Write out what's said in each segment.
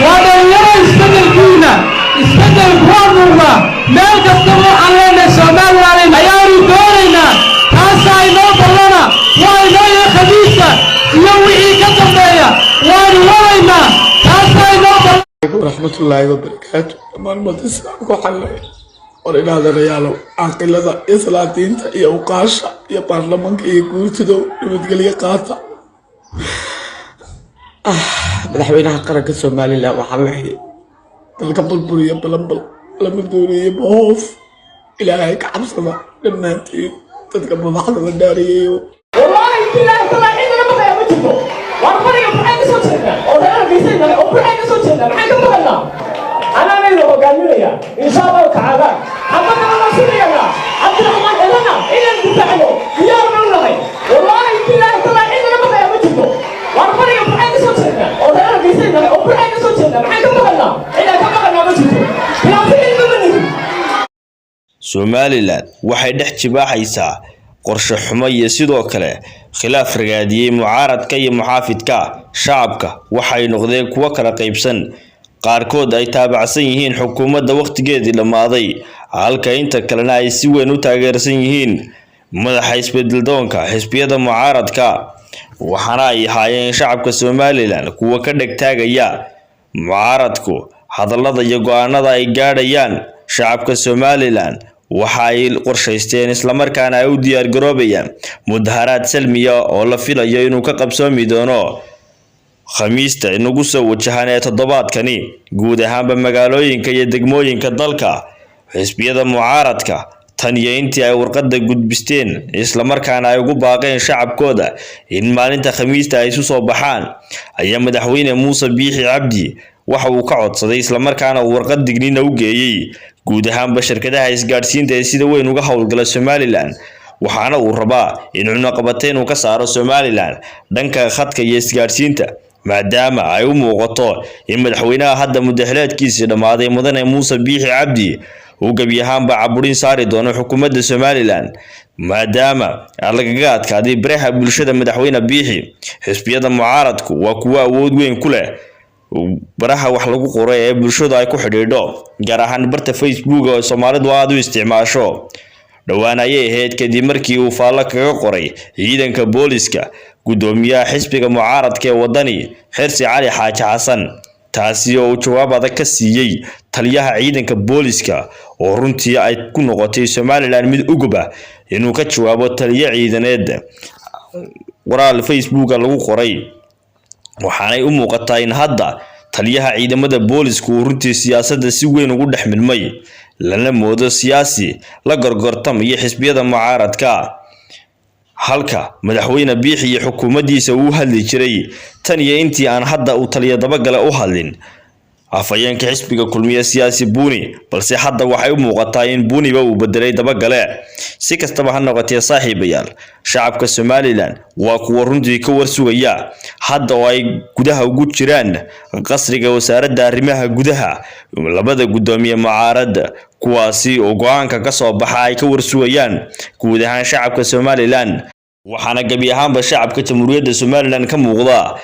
وأنا يرى استدل فينا استدل بوضعنا مالك الصبح علينا شمال علينا عياري دورنا هاسا ينوب لنا وإنا خبيثة يوعي كتبايا وأنا ورينا هاسا ينوب ورحمة الله وبركاته ما المدى السلام وحلوه ورين هذا ريالو عقل هذا إسلاتين يا وقاشة يا برلمان كي يقول تدو يمتقل يقاطع مدحوينها قرق السومالي لا وحلوه تلك بلبلية بلبل لمدورية بهوف إلهي كعبصنا لما انتي تلك ببحضة الدارية والله بالله طلع عندنا بقى يا بنتكم وارفضي وبحاجة صوتنا ولا في سنة وبحاجة صوتنا بحاجة بغلنا أنا أريد أقول إن شاء الله تعالى حبنا الله سريعنا عبد الرحمن إلنا إلى الدفاعنا يا رب الله والله بالله طلع عندنا بقى يا بنتكم وارفضي وبحاجة صوتنا ولا في سنة وبحاجة صوتنا بحاجة بغلنا إلى كم بغلنا بنتكم يا سيدي بني Somaliland waxay dhex jibaaxaysaa qorshe xumo iyo sidoo kale khilaaf ragaadiyay mucaaradka iyo muxaafidka shacabka waxay noqdeen kuwa kala qaybsan qaarkood ay taabacsan yihiin xukuumadda waqtigeedii dhamaaday halka inta kalena ay si weyn u taageersan yihiin madaxa isbeddeldoonka xisbiyada mucaaradka waxaana ay haayeen shacabka Somaliland kuwa ka dhagtaagaya mucaaradku hadallada iyo go'aanada ay gaadhayaan shacabka Somaliland waxay qorshaysteen isla markaana ay u diyaar garoobayaan mudaharaad salmiya oo la filayo inuu ka qabsoomi doono khamiista inagu soo wajahan ee toddobaadkani guud ahaanba magaalooyinka iyo degmooyinka dalka xisbiyada mucaaradka tan iyo intii ay warqadda gudbisteen isla markaana ay ugu baaqeen shacabkooda in maalinta khamiista ay isu soo baxaan ayaa madaxweyne Muuse Biixi Cabdi waxa uu ka codsaday isla markaana uu warqad digniin u geeyay guud ahaanba shirkadaha isgaarsiinta ee sida weyn uga howlgala Somaliland waxaana uu rabaa in cunaqabateyn uu ka saaro Somaliland dhanka khadka iyo isgaarsiinta maadaama ay u muuqato in madaxweynaha hadda mudaxileedkiisa dhamaaday mudane Muuse Biixi Cabdi uu gabi ahaanba caburin saari doono xukuumadda Somaliland maadaama lagaga adkaaday baraha bulshada madaxweyne Biixi xisbiyada mucaaradku waa kuwa awood weyn ku leh baraha wax lagu qoray ee bulshada ay ku xidhiidho gaar ahaan barta Facebook oo Soomaalidu aad u isticmaasho dhawaan ayay ahayd kadib markii uu faalla kaga qoray ciidanka booliska gudoomiyaha xisbiga mucaaradka ee wadani Xirsi Cali Xaaji Xasan taasi oo jawaab adag ka siiyay taliyaha ciidanka booliska oo runtii ay ku noqotay Somaliland mid uguba inuu ka jawaabo taliyaha ciidaneed waraal Facebook lagu qoray waxaanay u muuqataa in hadda taliyaha ciidamada boolisku uu runtii siyaasadda si weyn ugu dhex milmay lana moodo siyaasi la gorgortamaya xisbiyada mucaaradka halka madaxweyne Biixi iyo xukuumaddiisa uu hadli jiray tan iyo intii aan hadda uu taliya dabagale u hadlin afayeenka xisbiga kulmiye siyaasi Buuni balse hadda waxay u muuqataa in Buuniba uu bedelay dabagale si kastaba ha noqotee saaxiibayaal shacabka Somaliland waa kuwa runtii ka warsugaya hadda oo ay gudaha ugu jiraan qasriga wasaaradda arrimaha gudaha labada gudoomiye mucaaradda kuwaasi oo go'aanka ka soo baxa ay ka warsugayaan guud ahaan shacabka Somaliland waxaana gabi ahaanba shacabka jamhuuriyadda Somaliland ka muuqda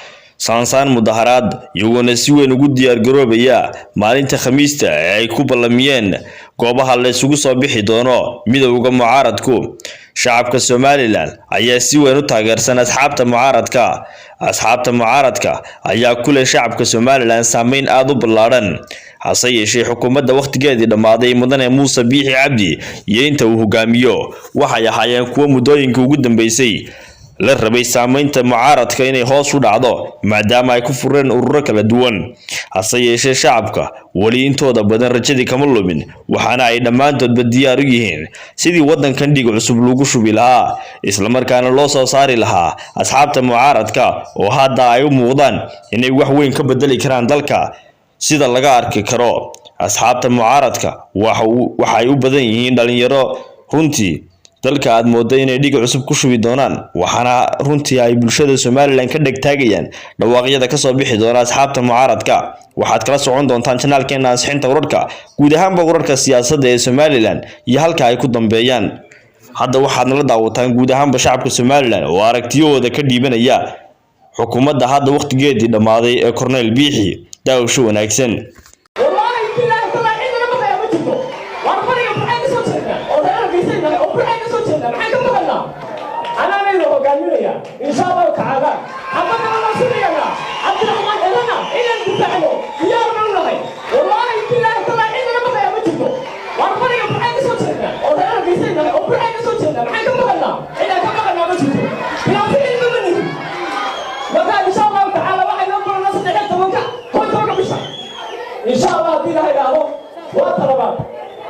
saansaan mudaharaad iyagoo si weyn ugu diyaar garoobaya maalinta khamiista ee ay ku ballamiyeen goobaha la isugu soo bixi doono midowga mucaaradku shacabka Somaliland ayaa si weyn u taageersan asxaabta mucaaradka ayaa ku leh shacabka Somaliland saameyn aad u ballaaran hase yeeshee xukuumadda waqtigeedii dhamaaday mudane Muuse Biixi Cabdi iyo inta uu hogaamiyo waxay ahaayeen kuwa muddooyinka ugu dambeysay la rabay saameynta mucaaradka inay hoos u dhacdo maadaama ay ku fureen ururo kala duwan hase yeeshee shacabka wali intooda badan rajadii kama lumin waxaana ay dhammaantoodba diyaar u yihiin sidii wadankan dhig cusub lagu shubi lahaa isla markaana loo soo saari lahaa asxaabta mucaaradka oo hadda ay u muuqdaan inay wax weyn ka bedeli karaan dalka sida laga arki karo asxaabta mucaaradka waxay u badan yihiin dhalinyaro runtii dalka aad moodo inay dhig cusub ku shubi doonaan waxaana runtii ay bulshada Somaliland ka dhagtaagayaan dhawaaqyada ka soo bixi doona asxaabta mucaaradka waxaad kala socon doontaan channelkeena ansixinta wararka guud ahaanba wararka siyaasadda ee Somaliland iyo halka ay ku dambeeyaan hadda waxaad nala daawataan guud ahaanba shacabka Somaliland oo aragtiyooda ka dhiibanaya xukuumadda hadda waqtigeedii dhamaaday ee Cornel Biixi daawasho wanaagsan. والله بالله طلع عندنا بقى ما تجيبه وارفعي وبحاجه صوتنا ولا بيسنا وبحاجه صوتنا معاك بقنا انا ليلو قالوا ان شاء الله تعالى حبنا الله سبحانه عبد الرحمن لنا الى الدفاعه يا الله والله بالله طلع عندنا بقى ما تجيبه وارفعي وبحاجه صوتنا ولا بيسنا وبحاجه صوتنا معاك بقنا الى كما قلنا ما تجيبه يا سيدي مني بقى ان شاء الله تعالى واحد ينظر الناس اللي حتى هو توقع بشر إن شاء الله دي لها يعرف وطلبات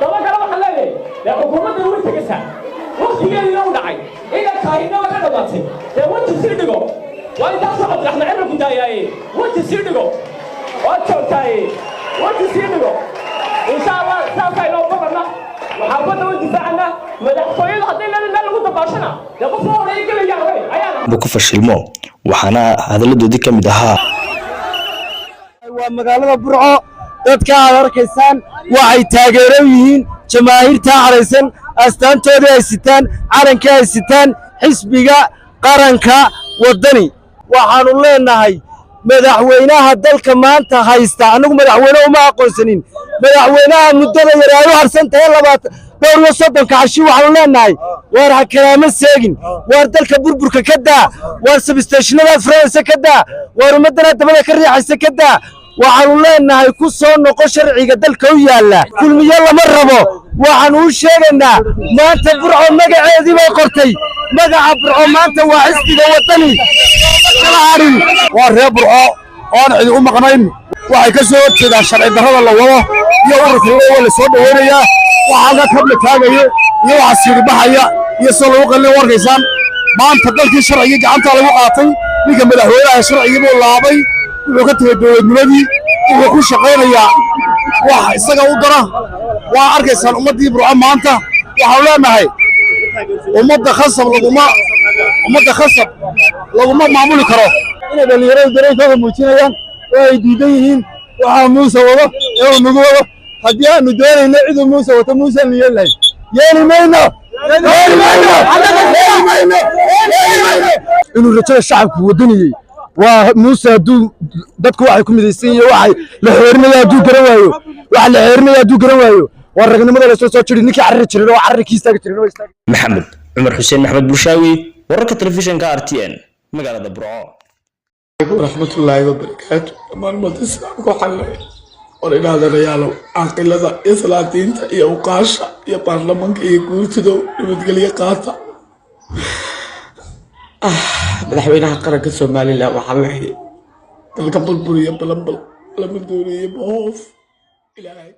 طبعا كلام حلالي يا حكومة دولة تجسها وقت يجي لو دعي إذا كاينة ولا دماتي ده وانت تصير دقو وانت أصعد رحنا عرف بداية وانت تصير دقو وانت شوتاي وانت تصير دقو إن شاء الله سافي لو بقرنا وحابنا ودفاعنا مدح طويل حتى لنا نقول تباشنا يا بفور يجي لي يعرف أيانا Buku fashilmo waxaana hadaladoodii ka mid ahaa waa magaalada Burco dadka aad arkaysaan waxay taageero yihiin jamaahiirta caraysan astaantooda ay sitaan calanka ay sitaan xisbiga qaranka wadani waxaanu leenahay madaxweynaha dalka maanta haysta anagu madaxweyne uma aqoonsanin madaxweynaha muddada yaraayo harsan tahay 20 cashi waxaanu leenahay war ha kalaama seegin war dalka burburka ka daa war substationada France ka daa war ummadana dabada ka riixaysa ka daa waxaanu leenahay ku soo noqo sharciga dalka u yaala kulmiye lama rabo waxaanu u sheegaynaa maanta Burco magaceedii bay qortay magaca Burco maanta waa xisbiga wadani kalaarin waa reer Burco oo cid u maqnayn waxay ka soo jeedaan sharci darrada la wado iyo ururka la soo dhaweynaya waxa ka qabla taagayo iyo waxa sir baxaya iyo soo lagu qalin wargaysan maanta dalkii sharciga gacanta lagu qaatay ninka madaxweynaha sharciga buu laabay wuxuu ka tagay dowladnimadii wuxuu ku shaqeynayaa wax isaga u dara waa arkaysaan ummadii Burco maanta waxaan leenahay ummadda khasab laguma maamuli karo inay dhalinyarada dareenkooda muujinayaan oo ay diidan yihiin waxa Muuse wado ee nagu wado haddii aanu doonayno ciduu Muuse wato Muuse leeyahay yeeli mayno inuu rajada shacabku wadaniyay waa Muuse haduu dadku waxay ku midaysan yihiin waxay la xeerinaya haduu garan waayo wax la xeerinaya haduu garan waayo war ragnimada la soo jiray ninkii carri jiray oo carri istaaga jiray Maxamed Cumar Xuseen Maxamed Bulshaawi wararka telefishinka RTN magaalada Burco. waraxmatullaahi wabarakaatu dhammaan ummadda islaamka waxaan leeyahay war ilaahdayaalo aqilada islaadiinta iyo uqaasha iyo baarlamaanka iyo guurtida nabadgelyo qaata madaxweynaha qaranka Soomaaliland waxaa leeyahay dalka burburiya balanbal lama doonayo boof ilaahay